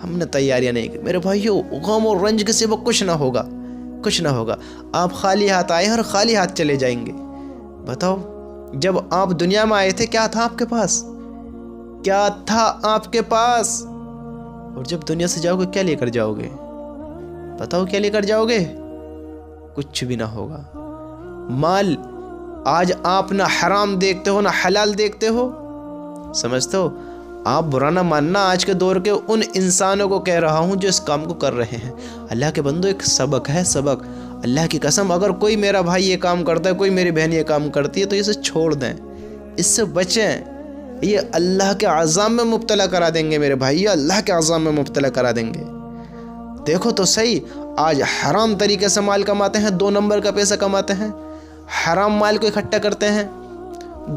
ہم نے تیاریاں نہیں کی۔ میرے بھائیو، غم اور رنج کے سوا کچھ نہ ہوگا، کچھ نہ ہوگا۔ آپ خالی ہاتھ آئے اور خالی ہاتھ چلے جائیں گے۔ بتاؤ، جب آپ دنیا میں آئے تھے کیا تھا آپ کے پاس؟ کیا تھا آپ کے پاس؟ اور جب دنیا سے جاؤ گے کیا لے کر جاؤ گے؟ بتاؤ کیا لے کر جاؤ گے؟ کچھ بھی نہ ہوگا۔ مال آج آپ نہ حرام دیکھتے ہو نہ حلال دیکھتے ہو، سمجھتے ہو؟ آپ برا نہ ماننا، آج کے دور کے ان انسانوں کو کہہ رہا ہوں جو اس کام کو کر رہے ہیں۔ اللہ کے بندو، ایک سبق ہے، سبق۔ اللہ کی قسم، اگر کوئی میرا بھائی یہ کام کرتا ہے، کوئی میری بہن یہ کام کرتی ہے، تو اسے چھوڑ دیں، اس سے بچیں۔ یہ اللہ کے عذاب میں مبتلا کرا دیں گے میرے بھائی، یہ اللہ کے عذاب میں مبتلا کرا دیں گے۔ دیکھو تو صحیح، آج حرام طریقے سے مال کماتے ہیں، 2 نمبر کا پیسہ کماتے ہیں، حرام مال کو اکٹھا کرتے ہیں،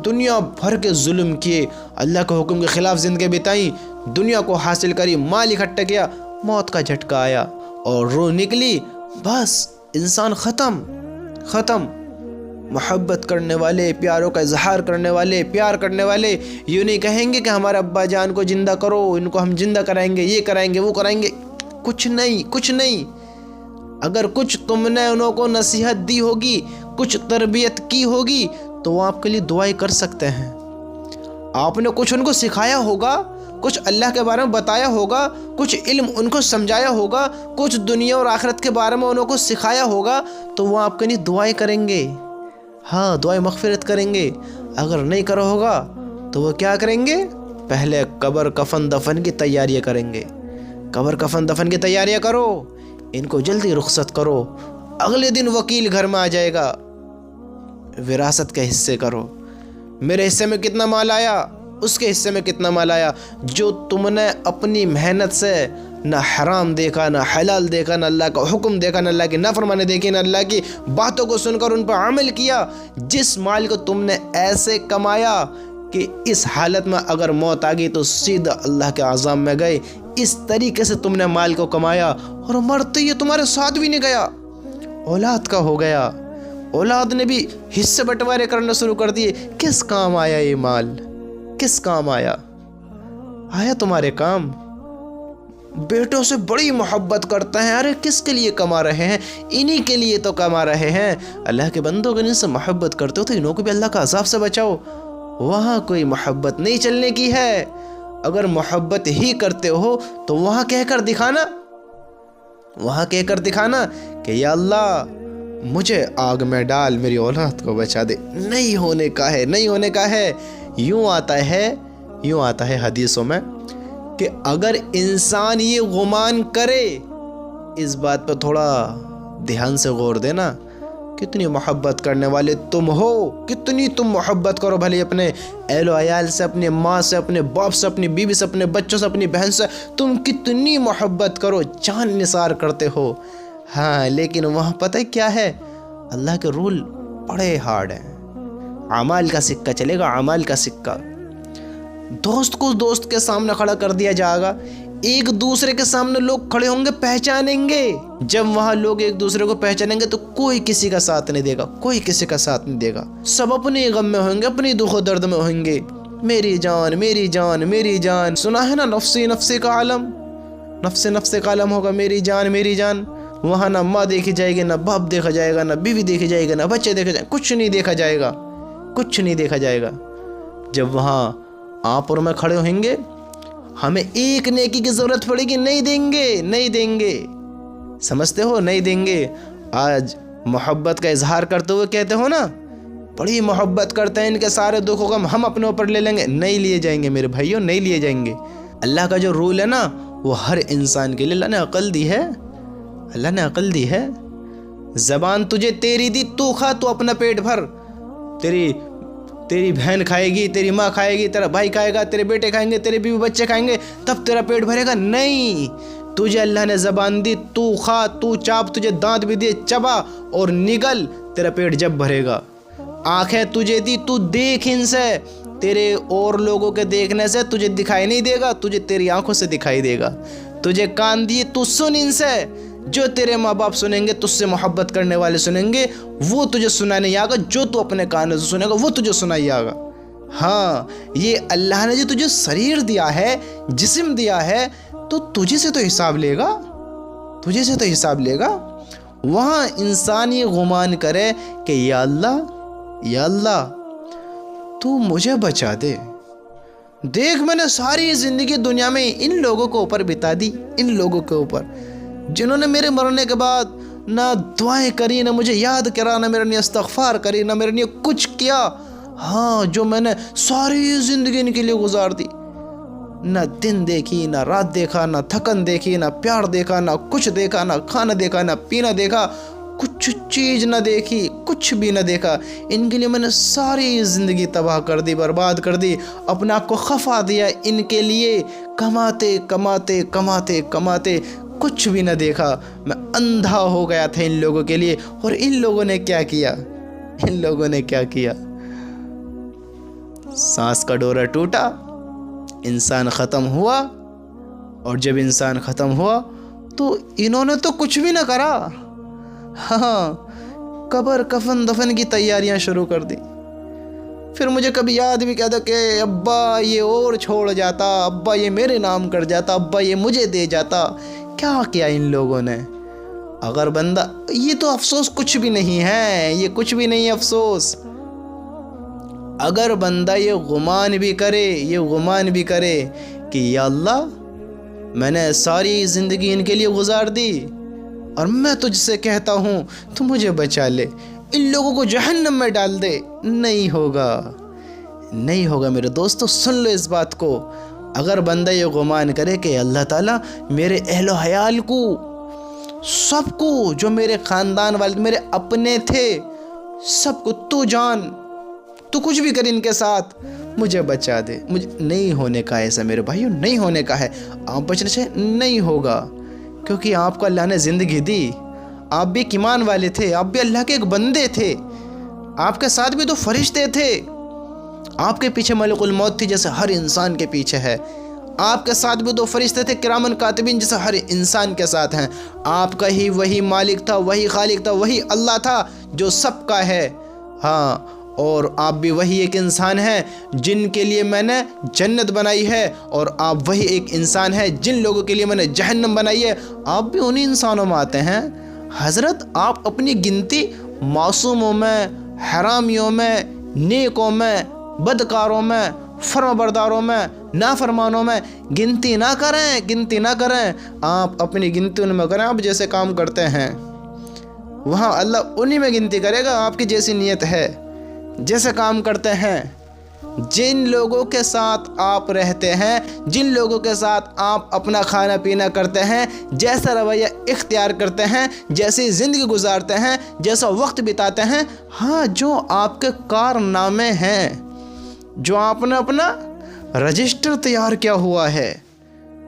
دنیا بھر کے ظلم کیے، اللہ کے حکم کے خلاف زندگی بتائی، دنیا کو حاصل کری، مال اکٹھا کیا، موت کا جھٹکا آیا اور روح نکلی، بس انسان ختم۔ محبت کرنے والے، پیاروں کا اظہار کرنے والے، پیار کرنے والے یوں نہیں کہیں گے کہ ہمارے ابا جان کو زندہ کرو، ان کو ہم زندہ کرائیں گے، یہ کرائیں گے، وہ کرائیں گے۔ کچھ نہیں۔ اگر کچھ تم نے انہوں کو نصیحت دی ہوگی، کچھ تربیت کی ہوگی، تو وہ آپ کے لیے دعائیں کر سکتے ہیں۔ آپ نے کچھ ان کو سکھایا ہوگا، کچھ اللہ کے بارے میں بتایا ہوگا، کچھ علم ان کو سمجھایا ہوگا، کچھ دنیا اور آخرت کے بارے میں انہوں کو سکھایا ہوگا، تو وہ آپ کے لیے دعائیں کریں گے، ہاں دعائیں مغفرت کریں گے۔ اگر نہیں کرو ہوگا تو وہ کیا کریں گے؟ پہلے قبر کفن دفن کی تیاریاں کریں گے۔ قبر کفن دفن کی تیاریاں کرو، ان کو جلدی رخصت کرو، اگلے دن وکیل گھر میں آ جائے گا، وراثت کے حصے کرو، میرے حصے میں کتنا مال آیا، اس کے حصے میں کتنا مال آیا، جو تم نے اپنی محنت سے نہ حرام دیکھا، نہ حلال دیکھا، نہ اللہ کا حکم دیکھا، نہ اللہ کی نافرمانی دیکھی، نہ اللہ کی باتوں کو سن کر ان پر عمل کیا، جس مال کو تم نے ایسے کمایا کہ اس حالت میں اگر موت آ گئی تو سیدھا اللہ کے عذاب میں گئے، اس طریقے سے تم نے مال کو کمایا اور مرتے یہ تمہارے ساتھ بھی نہیں گیا، اولاد کا ہو گیا، اولاد نے بھی حصے بٹوارے کرنا شروع کر دیے۔ کس کام آیا یہ مال؟ کس کام آیا تمہارے کام؟ بیٹوں سے بڑی محبت کرتے ہیں، ارے کس کے لیے کما رہے ہیں؟ انہی کے لیے تو کما رہے ہیں۔ اللہ کے بندوں اگر ان سے محبت کرتے ہو تو انہوں کو بھی اللہ کا عذاب سے بچاؤ۔ وہاں کوئی محبت نہیں چلنے کی ہے، اگر محبت ہی کرتے ہو تو وہاں کہہ کر دکھانا کہ یا اللہ مجھے آگ میں ڈال، میری اولاد کو بچا دے۔ نہیں ہونے کا ہے۔ یوں آتا ہے حدیثوں میں کہ اگر انسان یہ گمان کرے، اس بات پر تھوڑا دھیان سے غور دینا، کتنی محبت کرنے والے تم ہو، کتنی تم محبت کرو بھلے اپنے اہل و عیال سے، اپنے ماں سے، اپنے باپ سے، اپنی بیوی سے، اپنے بچوں سے، اپنی بہن سے، تم کتنی محبت کرو، جان نثار کرتے ہو، ہاں لیکن وہاں پتہ کیا ہے؟ اللہ کے رول بڑے ہارڈ ہیں۔ اعمال کا سکہ چلے گا، اعمال کا سکہ۔ دوست کو دوست کے سامنے کھڑا کر دیا جائے گا، ایک دوسرے کے سامنے لوگ کھڑے ہوں گے، پہچانیں گے۔ جب وہاں لوگ ایک دوسرے کو پہچانیں گے تو کوئی کسی کا ساتھ نہیں دے گا، سب اپنے غم میں ہوئیں گے، اپنی دکھ و درد میں ہوئیں گے۔ میری جان سنا ہے نا، نفسی کا عالم، نفس کا عالم ہوگا، میری جان۔ وہاں نہ ماں دیکھی جائے گی، نہ باپ دیکھا جائے گا، نہ بیوی دیکھی جائے گا، نہ بچے دیکھے جائیں گے، کچھ نہیں دیکھا جائے گا۔ جب وہاں آپ اور میں کھڑے ہوئیں گے، ہمیں ایک نیکی کی ضرورت پڑے گی، نہیں دیں گے، سمجھتے ہو؟ نہیں دیں گے۔ آج محبت کا اظہار کرتے ہوئے کہتے ہو نا، بڑی محبت کرتے ہیں، ان کے سارے دکھوں کو ہم اپنے اوپر لے لیں گے، نہیں لیے جائیں گے میرے بھائیوں، نہیں لیے جائیں گے۔ اللہ کا جو رول ہے نا، وہ ہر انسان کے لیے اللہ نے عقل دی ہے۔ زبان تجھے تیری دی، تو کھا، تو اپنا پیٹ بھر، تیری بہن کھائے گی، تیری ماں کھائے گی، تیرا بھائی کھائے گا، تیرے بیٹے کھائیں گے، تیرے بیوی بچے کھائیں گے، تب تیرا پیٹ بھرے گا؟ نہیں، تجھے اللہ نے زبان دی، تو کھا، تو چاپ، تجھے دانت بھی دیے، چبا اور نگل، تیرا پیٹ جب بھرے گا۔ آنکھیں تجھے دی، تو دیکھ ان سے، تیرے اور لوگوں کے دیکھنے سے تجھے دکھائی نہیں دے گا، تجھے تیری آنکھوں سے دکھائی دے گا۔ تجھے کان دیے، تو سن ان سے، جو تیرے ماں باپ سنیں گے، تجھ سے محبت کرنے والے سنیں گے، وہ تجھے سنانے نہیں آگا، جو تو اپنے کانوں سے سنے گا وہ تجھے سنائی آگا۔ ہاں، یہ اللہ نے جو تجھے شریر دیا ہے، جسم دیا ہے، تو تجھے سے تو حساب لے گا، تجھے سے تو حساب لے گا۔ وہاں انسان یہ گمان کرے کہ یا اللہ تو مجھے بچا دے، دیکھ میں نے ساری زندگی دنیا میں ان لوگوں کے اوپر بتا دی، ان لوگوں کے اوپر جنہوں نے میرے مرنے کے بعد نہ دعائیں کری، نہ مجھے یاد کرا، نہ میرے لیے استغفار کری، نہ میرے لیے کچھ کیا۔ ہاں، جو میں نے ساری زندگی ان کے لیے گزار دی، نہ دن دیکھی، نہ رات دیکھا، نہ تھکن دیکھی، نہ پیار دیکھا، نہ کچھ دیکھا، نہ کھانا دیکھا، نہ پینا دیکھا، کچھ چیز نہ دیکھی، کچھ بھی نہ دیکھا۔ ان کے لیے میں نے ساری زندگی تباہ کر دی، برباد کر دی، اپنے آپ کو خفا دیا ان کے لیے، کماتے کماتے کماتے کماتے کچھ بھی نہ دیکھا۔ میں اندھا ہو گیا تھا ان لوگوں کے لیے، اور ان لوگوں نے کیا کیا؟ ان لوگوں نے کیا کیا؟ سانس کا ڈورا ٹوٹا، انسان ختم ہوا، اور جب انسان ختم ہوا تو انہوں نے تو کچھ بھی نہ کرا۔ ہاں، قبر کفن دفن کی تیاریاں شروع کر دی۔ پھر مجھے کبھی یاد بھی کہتا کہ ابا یہ اور چھوڑ جاتا، ابا یہ میرے نام کر جاتا، ابا یہ مجھے دے جاتا۔ کیا کیا ان لوگوں نے؟ اگر بندہ، یہ تو افسوس کچھ بھی نہیں ہے، یہ کچھ بھی نہیں ہے افسوس۔ اگر بندہ یہ گمان بھی کرے کہ یا اللہ میں نے ساری زندگی ان کے لیے گزار دی، اور میں تجھ سے کہتا ہوں تو مجھے بچا لے، ان لوگوں کو جہنم میں ڈال دے، نہیں ہوگا، نہیں ہوگا میرے دوستو۔ سن لو اس بات کو، اگر بندہ یہ گمان کرے کہ اللہ تعالیٰ میرے اہل و عیال کو، سب کو، جو میرے خاندان والے میرے اپنے تھے، سب کو تو جان، تو کچھ بھی کر ان کے ساتھ، مجھے بچا دے، مجھے نہیں ہونے کا ہے ایسا میرے بھائیو، نہیں ہونے کا ہے۔ آپ بچنے سے نہیں ہوگا، کیونکہ آپ کو اللہ نے زندگی دی، آپ بھی ایک ایمان والے تھے، آپ بھی اللہ کے ایک بندے تھے، آپ کے ساتھ بھی تو فرشتے تھے، آپ کے پیچھے ملک الموت تھی جیسے ہر انسان کے پیچھے ہے، آپ کے ساتھ بھی دو فرشتے تھے کرامن کاتبین جیسے ہر انسان کے ساتھ ہیں، آپ کا ہی وہی مالک تھا، وہی خالق تھا، وہی اللہ تھا جو سب کا ہے۔ ہاں، اور آپ بھی وہی ایک انسان ہیں جن کے لیے میں نے جنت بنائی ہے، اور آپ وہی ایک انسان ہیں جن لوگوں کے لیے میں نے جہنم بنائی ہے۔ آپ بھی انہی انسانوں میں آتے ہیں حضرت۔ آپ اپنی گنتی معصوموں میں، حرامیوں میں، نیکوں میں، بدکاروں میں، فرمانبرداروں میں، نافرمانوں میں گنتی نہ کریں۔ آپ اپنی گنتی ان میں کریں، آپ جیسے کام کرتے ہیں وہاں اللہ انہی میں گنتی کرے گا، آپ کی جیسی نیت ہے، جیسے کام کرتے ہیں، جن لوگوں کے ساتھ آپ رہتے ہیں، جن لوگوں کے ساتھ آپ اپنا کھانا پینا کرتے ہیں، جیسا رویہ اختیار کرتے ہیں، جیسی زندگی گزارتے ہیں، جیسا وقت بتاتے ہیں، ہاں، جو آپ کے کارنامے ہیں، جو آپ نے اپنا رجسٹر تیار کیا ہوا ہے۔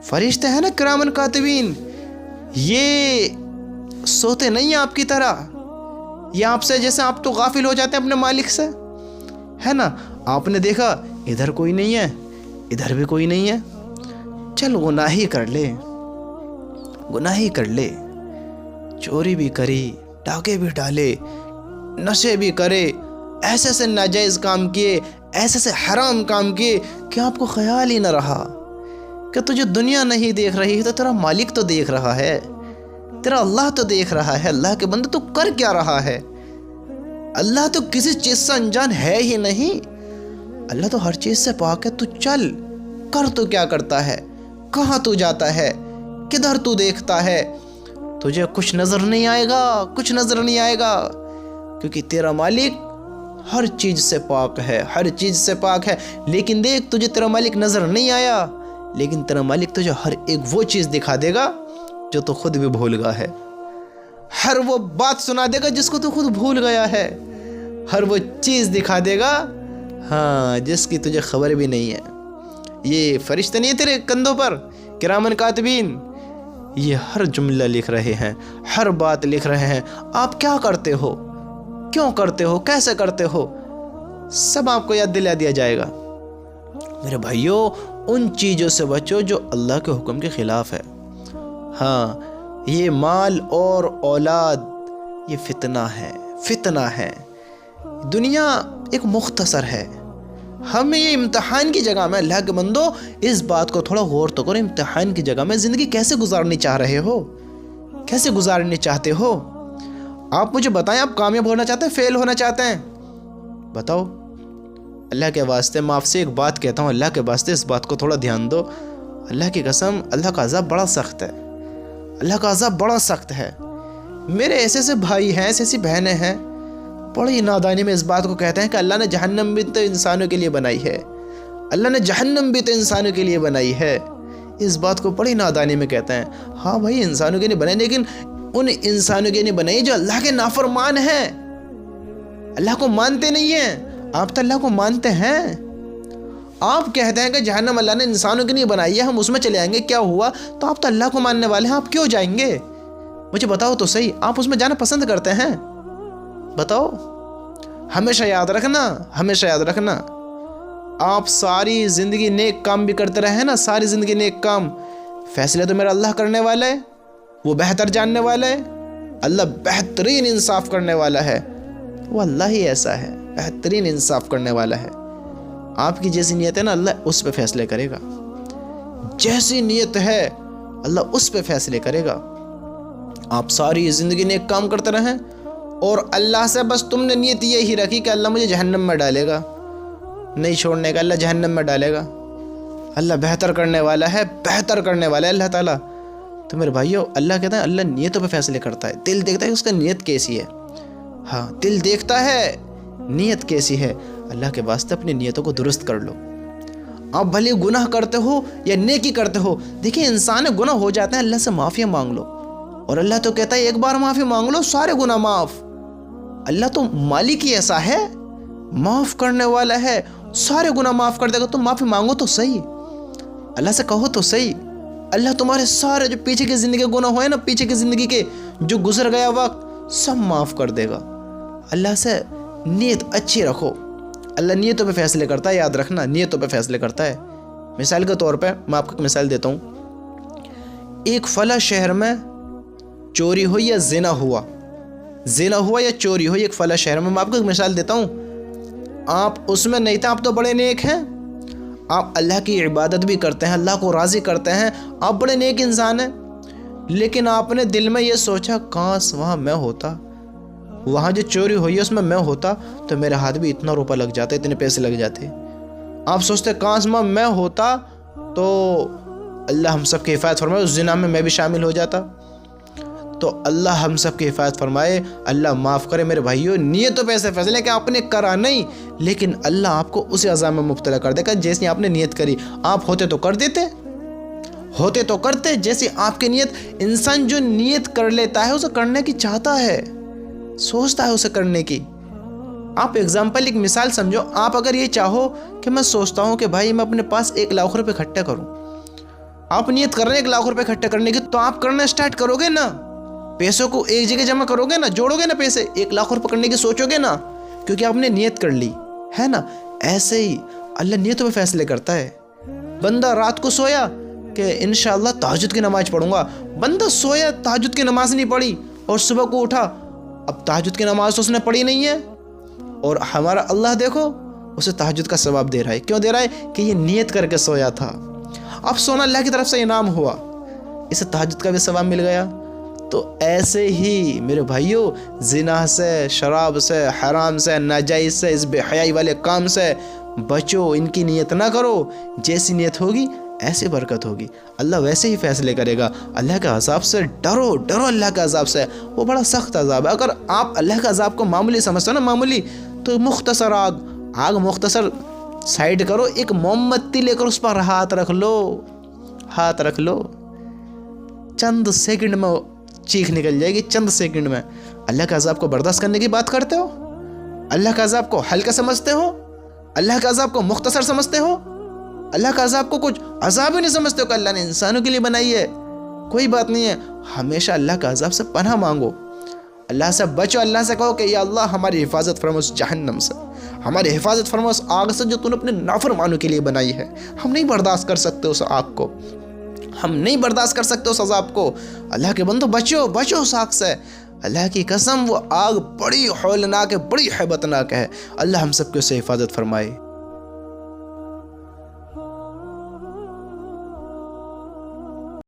فرشتے ہیں نا کرامن کاتبین، یہ سوتے نہیں ہیں آپ کی طرح، یہ آپ سے جیسے آپ تو غافل ہو جاتے ہیں اپنے مالک سے، ہے نا؟ آپ نے دیکھا ادھر کوئی نہیں ہے، ادھر بھی کوئی نہیں ہے، چل گناہی کر لے، چوری بھی کری، ڈاکے بھی ڈالے، نشے بھی کرے، ایسے سے ناجائز کام کیے، ایسے سے حرام کام کیے کہ آپ کو خیال ہی نہ رہا کہ تجھے دنیا نہیں دیکھ رہی تو تیرا مالک تو دیکھ رہا ہے، تیرا اللہ تو دیکھ رہا ہے۔ اللہ کے بندے تو کر کیا رہا ہے؟ اللہ تو کسی چیز سے انجان ہے ہی نہیں، اللہ تو ہر چیز سے پاک ہے۔ تو چل کر، تو کیا کرتا ہے، کہاں تو جاتا ہے، کدھر تو دیکھتا ہے؟ تجھے کچھ نظر نہیں آئے گا، کیونکہ تیرا مالک ہر چیز سے پاک ہے، لیکن دیکھ تجھے تیرا مالک نظر نہیں آیا، لیکن تیرا مالک تجھے ہر ایک وہ چیز دکھا دے گا جو تو خود بھی بھول گیا ہے، ہر وہ بات سنا دے گا جس کو تو خود بھول گیا ہے، ہر وہ چیز دکھا دے گا ہاں جس کی تجھے خبر بھی نہیں ہے۔ یہ فرشتے نہیں تیرے کندھوں پر کرامن کاتبین، یہ ہر جملہ لکھ رہے ہیں، ہر بات لکھ رہے ہیں۔ آپ کیا کرتے ہو، کیوں کرتے ہو، کیسے کرتے ہو، سب آپ کو یاد دلا دیا جائے گا۔ میرے بھائیوں، ان چیزوں سے بچو جو اللہ کے حکم کے خلاف ہے۔ ہاں، یہ مال اور اولاد یہ فتنہ ہے۔ دنیا ایک مختصر ہے، ہمیں یہ امتحان کی جگہ میں اللہ کے بندو اس بات کو تھوڑا غور تو کرو، امتحان کی جگہ میں زندگی کیسے گزارنی چاہ رہے ہو، کیسے گزارنی چاہتے ہو؟ آپ مجھے بتائیں، آپ کامیاب ہونا چاہتے ہیں، فیل ہونا چاہتے ہیں؟ بتاؤ۔ اللہ کے واسطے میں آپ سے ایک بات کہتا ہوں، اللہ کے واسطے اس بات کو تھوڑا دھیان دو۔ اللہ کی قسم، اللہ کا عذاب بڑا سخت ہے، اللہ کا عذاب بڑا سخت ہے۔ میرے ایسے ایسے بھائی ہیں، ایسی ایسی بہنیں ہیں، بڑی نادانی میں اس بات کو کہتے ہیں کہ اللہ نے جہنم بھی تو انسانوں کے لیے بنائی ہے، اللہ نے جہنم بھی تو انسانوں کے لیے بنائی ہے۔ اس بات کو بڑی نادانی میں کہتے ہیں۔ ہاں بھائی، انسانوں کے لیے بنائی، لیکن ان انسانوں کے لیے بنائی جو اللہ کے نافرمان ہیں، اللہ کو مانتے نہیں ہیں۔ آپ تو اللہ کو مانتے ہیں، آپ کہتے ہیں کہ جہنم اللہ نے انسانوں کے لیے بنائی ہے، ہم اس میں چلے آئیں گے، کیا ہوا؟ تو آپ تو اللہ کو ماننے والے ہیں، آپ کیوں جائیں گے؟ مجھے بتاؤ تو صحیح، آپ اس میں جانا پسند کرتے ہیں؟ بتاؤ۔ ہمیشہ یاد رکھنا، ہمیشہ یاد رکھنا، آپ ساری زندگی نیک کام بھی کرتے رہے نا، ساری زندگی نیک کام، فیصلے تو میرا اللہ کرنے والا ہے، وہ بہتر جاننے والا ہے، اللہ بہترین انصاف کرنے والا ہے، وہ اللہ ہی ایسا ہے، بہترین انصاف کرنے والا ہے۔ آپ کی جیسی نیت ہے نا، اللہ اس پہ فیصلے کرے گا، جیسی نیت ہے اللہ اس پہ فیصلے کرے گا۔ آپ ساری زندگی نیک کام کرتے رہیں اور اللہ سے بس تم نے نیت یہی رکھی کہ اللہ مجھے جہنم میں ڈالے گا، نہیں چھوڑنے کا، اللہ جہنم میں ڈالے گا۔ اللہ بہتر کرنے والا ہے، بہتر کرنے والا ہے اللہ تعالیٰ۔ تو میرے بھائیو، اللہ کہتا ہے اللہ نیتوں پہ فیصلے کرتا ہے، دل دیکھتا ہے اس کا نیت کیسی ہے۔ ہاں، دل دیکھتا ہے نیت کیسی ہے۔ اللہ کے واسطے اپنی نیتوں کو درست کر لو۔ آپ بھلے گناہ کرتے ہو یا نیکی کرتے ہو، دیکھیں انسان گناہ ہو جاتے ہیں، اللہ سے معافی مانگ لو، اور اللہ تو کہتا ہے ایک بار معافی مانگ لو سارے گناہ معاف۔ اللہ تو مالک ہی ایسا ہے، معاف کرنے والا ہے، سارے گناہ معاف کر دے گا۔ تم معافی مانگو تو صحیح، اللہ سے کہو تو صحیح، اللہ تمہارے سارے جو پیچھے کی زندگی کے گناہ ہوئے نا، پیچھے کی زندگی کے جو گزر گیا وقت، سب معاف کر دے گا۔ اللہ سے نیت اچھی رکھو، اللہ نیتوں پہ فیصلے کرتا ہے، یاد رکھنا، نیتوں پہ فیصلے کرتا ہے۔ مثال کے طور پہ میں آپ کو ایک مثال دیتا ہوں، ایک فلاں شہر میں چوری ہوئی یا زنا ہوا، زنا ہوا یا چوری ہوئی ایک فلاں شہر میں آپ کو ایک مثال دیتا ہوں۔ آپ اس میں نہیں تھے، آپ تو بڑے نیک ہیں، آپ اللہ کی عبادت بھی کرتے ہیں، اللہ کو راضی کرتے ہیں، آپ بڑے نیک انسان ہیں، لیکن آپ نے دل میں یہ سوچا کاش وہاں میں ہوتا، وہاں جو چوری ہوئی ہے اس میں ہوتا تو میرے ہاتھ بھی اتنا روپیہ لگ جاتا، اتنے پیسے لگ جاتے۔ آپ سوچتے کاش میں ہوتا تو اللہ ہم سب کی حفاظت فرمائے، اس زنا میں میں بھی شامل ہو جاتا۔ تو اللہ ہم سب کی حفاظت فرمائے، اللہ معاف کرے۔ میرے بھائیوں، نیتوں پہ ایسے فیصلے کہ آپ نے کرا نہیں، لیکن اللہ آپ کو اسی عذاب میں مبتلا کر دے گا جیسی آپ نے نیت کری۔ آپ ہوتے تو کر دیتے، ہوتے تو کرتے جیسی آپ کی نیت۔ انسان جو نیت کر لیتا ہے اسے کرنے کی چاہتا ہے، سوچتا ہے اسے کرنے کی۔ آپ ایگزامپل، ایک مثال سمجھو، آپ اگر یہ چاہو کہ میں سوچتا ہوں کہ بھائی میں اپنے پاس 1 لاکھ روپے اکٹھے کروں، آپ نیت کر رہے ہیں 1 لاکھ روپے اکٹھے کرنے کی، تو آپ کرنا اسٹارٹ کرو گے نا، پیسوں کو ایک جگہ جمع کرو گے نا، جوڑو گے نا پیسے، 1 لاکھ روپے کرنے کی سوچو گے نا، کیونکہ آپ نے نیت کر لی ہے نا۔ ایسے ہی اللہ نیتوں پہ فیصلے کرتا ہے۔ بندہ رات کو سویا کہ انشاءاللہ تہجد کی نماز پڑھوں گا، بندہ سویا تہجد کی نماز نہیں پڑھی اور صبح کو اٹھا، اب تہجد کی نماز تو اس نے پڑھی نہیں ہے، اور ہمارا اللہ دیکھو اسے تہجد کا ثواب دے رہا ہے۔ کیوں دے رہا ہے؟ کہ یہ نیت کر کے سویا تھا، اب سونا اللہ کی طرف سے انعام ہوا، اسے تہجد کا بھی ثواب مل گیا۔ تو ایسے ہی میرے بھائیوں، زنا سے، شراب سے، حرام سے، ناجائز سے، اس بے حیائی والے کام سے بچو، ان کی نیت نہ کرو، جیسی نیت ہوگی ایسی برکت ہوگی، اللہ ویسے ہی فیصلے کرے گا۔ اللہ کے عذاب سے ڈرو، ڈرو اللہ کے عذاب سے، وہ بڑا سخت عذاب ہے۔ اگر آپ اللہ کے عذاب کو معمولی سمجھتے ہو نا، معمولی، تو مختصر آگ مختصر سائڈ کرو، ایک موم بتی لے کر اس پر ہاتھ رکھ لو، ہاتھ رکھ لو، چند سیکنڈ میں چیخ نکل جائے گی، چند سیکنڈ میں۔ اللہ کے عذاب کو برداشت کرنے کی بات کرتے ہو، اللہ کے عذاب کو ہلکا سمجھتے ہو، اللہ کے عذاب کو مختصر سمجھتے ہو، اللہ کا عذاب کو کچھ عذاب ہی نہیں سمجھتے ہو کہ اللہ نے انسانوں کے لیے بنائی ہے۔ کوئی بات نہیں ہے، ہمیشہ اللہ کا عذاب سے پناہ مانگو، اللہ سے بچو، اللہ سے کہو کہ یا اللہ ہماری حفاظت فرما اس جہنم سے، ہماری حفاظت فرما اس آگ سے جو تو نے اپنے نافرمانوں کے لیے بنائی ہے۔ ہم نہیں برداشت کر سکتے اس آگ کو، ہم نہیں برداشت کر سکتے اس عذاب کو۔ اللہ کے بندو بچو، بچو اس آگ سے، اللہ کی قسم وہ آگ بڑی ہولناک ہے، بڑی ہیبتناک ہے۔ اللہ ہم سب کو اس سے حفاظت فرمائے۔